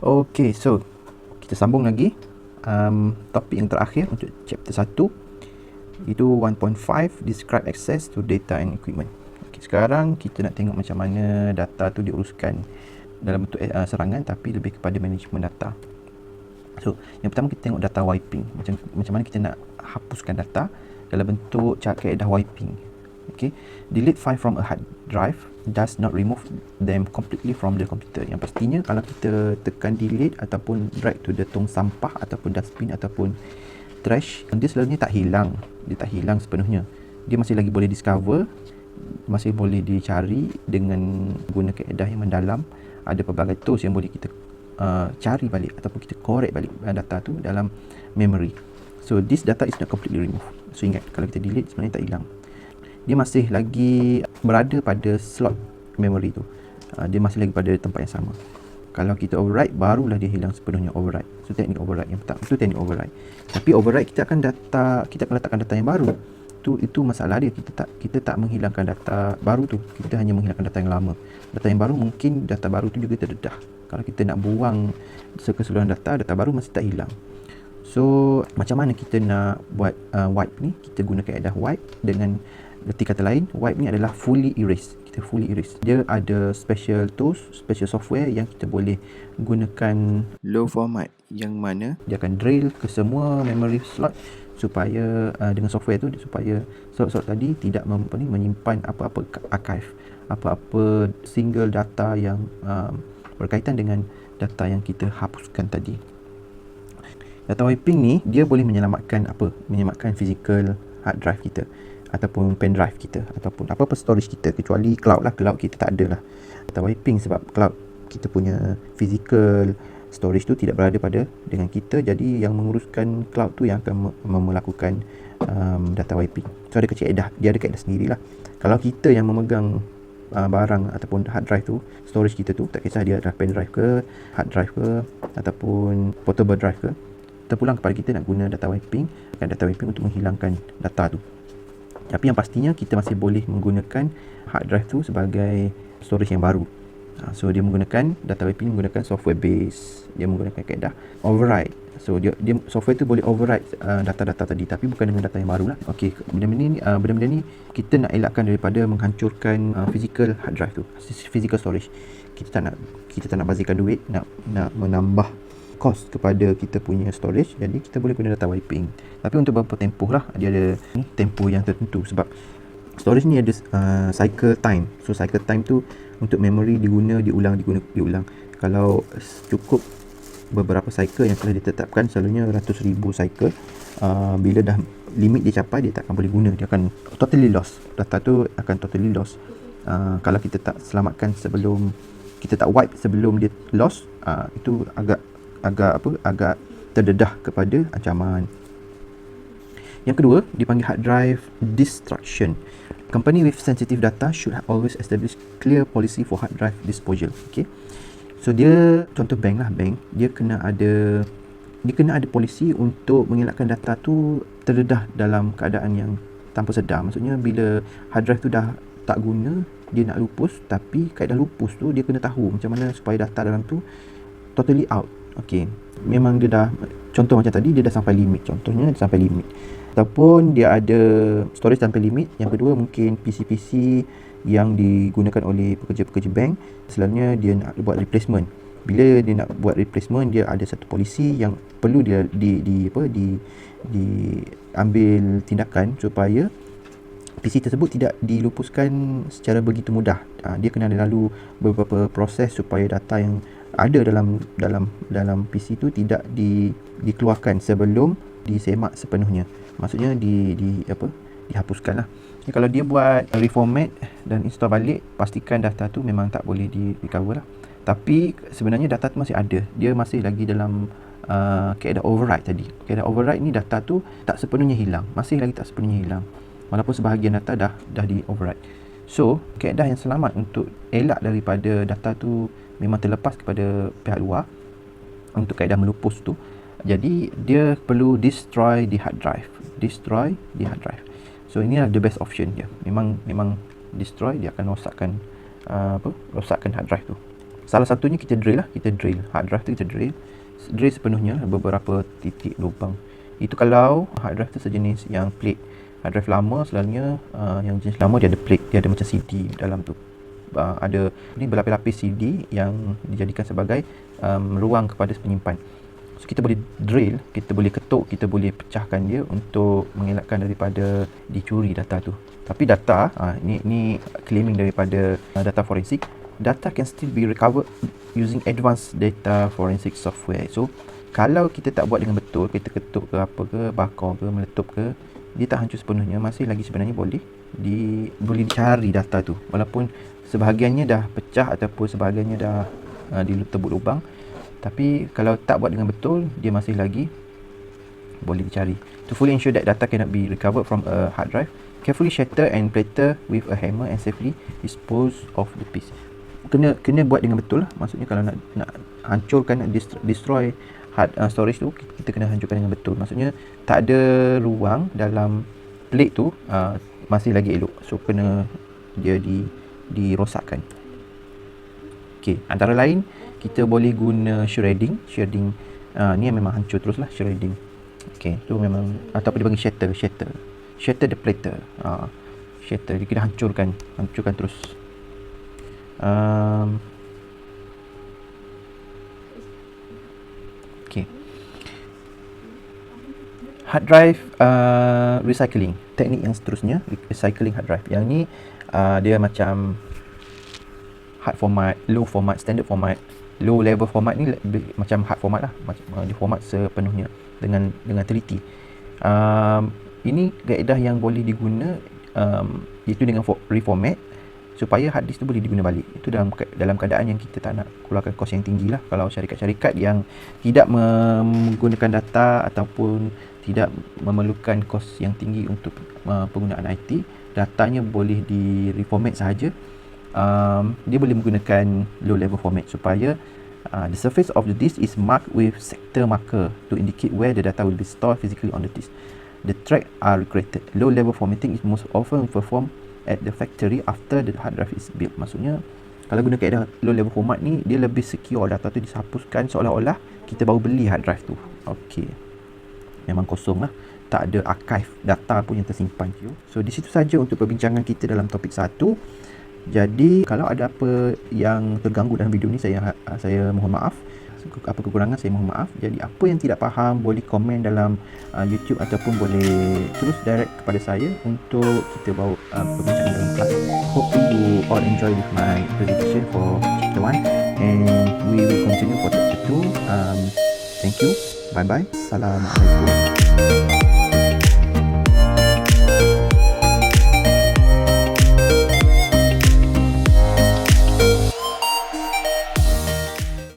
Okay, so kita sambung lagi. Topik yang terakhir untuk chapter 1 itu 1.5 describe access to data and equipment. Okay, sekarang kita nak tengok macam mana data tu diuruskan dalam bentuk serangan, tapi lebih kepada manajemen data. So, yang pertama kita tengok data wiping. Macam mana kita nak hapuskan data dalam bentuk kaedah wiping. Okay, delete file from a hard drive does not remove them completely from the computer. Yang pastinya kalau kita tekan delete ataupun drag to the tong sampah ataupun dustbin ataupun trash, dia selalunya tak hilang. Dia tak hilang sepenuhnya. Dia masih lagi boleh discover, masih boleh dicari dengan guna kaedah yang mendalam. Ada pelbagai tools yang boleh kita cari balik ataupun kita correct balik data tu dalam memory. So this data is not completely removed. So ingat, kalau kita delete sebenarnya tak hilang. Dia masih lagi berada pada slot memory tu. Dia masih lagi pada tempat yang sama. Kalau kita overwrite, barulah dia hilang sepenuhnya overwrite. So teknik overwrite yang pertama itu teknik overwrite. Tapi overwrite kita akan letakkan data yang baru. Itu masalah dia. Kita tak menghilangkan data baru tu. Kita hanya menghilangkan data yang lama. Data yang baru mungkin data baru tu juga terdedah. Kalau kita nak buang keseluruhan data baru masih tak hilang. So macam mana kita nak buat wipe ni? Kita guna kaedah wipe dengan erti kata lain, wipe ni adalah fully erase. Kita fully erase. Dia ada special tools, special software yang kita boleh gunakan low format, yang mana dia akan drill ke semua memory slot supaya dengan software tu supaya slot-slot tadi tidak menyimpan apa-apa archive, apa-apa single data yang berkaitan dengan data yang kita hapuskan tadi. Data wiping ni dia boleh menyelamatkan physical hard drive kita ataupun pen drive kita ataupun apa-apa storage kita, kecuali cloud lah. Cloud kita tak ada lah data wiping sebab cloud kita punya physical storage tu tidak berada pada dengan kita. Jadi yang menguruskan cloud tu yang akan melakukan data wiping. So ada kaedah, dia ada kaedah sendirilah. Kalau kita yang memegang barang ataupun hard drive tu, storage kita tu, tak kisah dia adalah pen drive ke, hard drive ke ataupun portable drive ke, terpulang kepada kita nak guna data wiping untuk menghilangkan data tu. Tapi yang pastinya kita masih boleh menggunakan hard drive tu sebagai storage yang baru. So dia menggunakan data wiping menggunakan software base. Dia menggunakan kaedah override. So dia software tu boleh override data-data tadi, tapi bukan dengan data yang baru lah. Okey, benda-benda ni kita nak elakkan daripada menghancurkan physical hard drive tu, physical storage. Kita tak nak bazirkan duit, nak menambah cost kepada kita punya storage. Jadi kita boleh guna data wiping, tapi untuk beberapa tempoh lah. Dia ada tempoh yang tertentu sebab storage ni ada cycle time. So cycle time tu untuk memory diulang. Kalau cukup beberapa cycle yang telah ditetapkan, selalunya ratus ribu cycle, bila dah limit dia capai, dia tak akan boleh guna. Dia akan totally lost. Data tu akan totally lost kalau kita tak selamatkan sebelum, kita tak wipe sebelum dia lost. Itu agak terdedah kepada ancaman. Yang kedua dipanggil hard drive destruction. Company with sensitive data should always establish clear policy for hard drive disposal. Okay, so dia contoh bank lah. Bank dia kena ada polisi untuk mengelakkan data tu terdedah dalam keadaan yang tanpa sedar. Maksudnya bila hard drive tu dah tak guna, dia nak lupus, tapi kaedah lupus tu dia kena tahu macam mana supaya data dalam tu totally out. Okey, memang dia dah, contoh macam tadi, dia dah sampai limit. Contohnya dia sampai limit, ataupun dia ada storage sampai limit. Yang kedua mungkin PC yang digunakan oleh pekerja-pekerja bank, selalunya dia nak buat replacement. Bila dia nak buat replacement, dia ada satu polisi yang perlu dia diambil tindakan supaya PC tersebut tidak dilupuskan secara begitu mudah. Dia kena lalu beberapa proses supaya data yang ada dalam PC tu tidak dikeluarkan sebelum disemak sepenuhnya. Maksudnya dihapuskan lah. Kalau dia buat reformat dan install balik, pastikan data tu memang tak boleh di-recover lah. Tapi sebenarnya data tu masih ada. Dia masih lagi dalam kaedah override tadi. Kaedah override ni data tu tak sepenuhnya hilang. Masih lagi tak sepenuhnya hilang. Walaupun sebahagian data dah di-override. So, kaedah yang selamat untuk elak daripada data tu memang terlepas kepada pihak luar untuk kaedah melupus tu. Jadi dia perlu destroy the hard drive. So ini adalah the best option dia. Memang destroy, dia akan rosakkan hard drive tu. Salah satunya kita drill lah, kita drill hard drive tu, kita drill sepenuhnya beberapa titik lubang. Itu kalau hard drive tu sejenis yang plate. Hard drive lama selalunya yang jenis lama dia ada plate, dia ada macam CD dalam tu. Ada ni berlapis-lapis CD yang dijadikan sebagai ruang kepada penyimpan. So kita boleh drill, kita boleh ketuk, kita boleh pecahkan dia untuk mengelakkan daripada dicuri data tu. Tapi data, ni claiming daripada data forensik, data can still be recovered using advanced data forensic software. So kalau kita tak buat dengan betul, kita ketuk ke apa ke, bakar ke, meletup ke, dia tak hancur sepenuhnya, masih lagi sebenarnya boleh dicari data tu, walaupun sebahagiannya dah pecah ataupun sebahagiannya dah ditebuk lubang. Tapi kalau tak buat dengan betul, dia masih lagi boleh dicari. To fully ensure that data cannot be recovered from a hard drive, carefully shatter and plater with a hammer and safely dispose of the piece. Kena buat dengan betul lah. Maksudnya kalau nak hancurkan, nak destroy hard storage tu, kita kena hancurkan dengan betul. Maksudnya tak ada ruang dalam plate tu, masih lagi elok. So kena dia dirosakkan. Okey, antara lain kita boleh guna shredding. Ni memang hancur terus lah, shredding. Okey, tu memang, ataupun dia panggil shatter the plater. Shatter, dia kena hancurkan terus. Okey, hard drive recycling, teknik yang seterusnya, recycling hard drive. Yang ni dia macam hard format, low format, standard format. Low level format ni macam hard format lah, macam dia format sepenuhnya dengan teliti. Ini kaedah yang boleh diguna, iaitu dengan reformat, supaya hard disk tu boleh diguna balik. Itu dalam keadaan yang kita tak nak keluarkan kos yang tinggi lah. Kalau syarikat-syarikat yang tidak menggunakan data ataupun tidak memerlukan kos yang tinggi untuk penggunaan IT, datanya boleh di reformat sahaja. Dia boleh menggunakan low level format supaya the surface of the disk is marked with sector marker to indicate where the data will be stored physically on the disk. The tracks are recreated. Low level formatting is most often performed at the factory after the hard drive is built. Maksudnya kalau guna kaedah low level format ni, dia lebih secure, data tu dihapuskan seolah-olah kita baru beli hard drive tu. Okey, memang kosong lah, tak ada archive data pun yang tersimpan. So di situ saja untuk perbincangan kita dalam topik 1. Jadi kalau ada apa yang terganggu dalam video ni, saya mohon maaf. Apa kekurangan, saya mohon maaf. Jadi apa yang tidak faham, boleh komen dalam YouTube ataupun boleh terus direct kepada saya untuk kita bawa perbincangan dalam kelas. Hope you all enjoy with my presentation for chapter 1 and we will continue for chapter 2. Thank you. Bye bye. Assalamualaikum.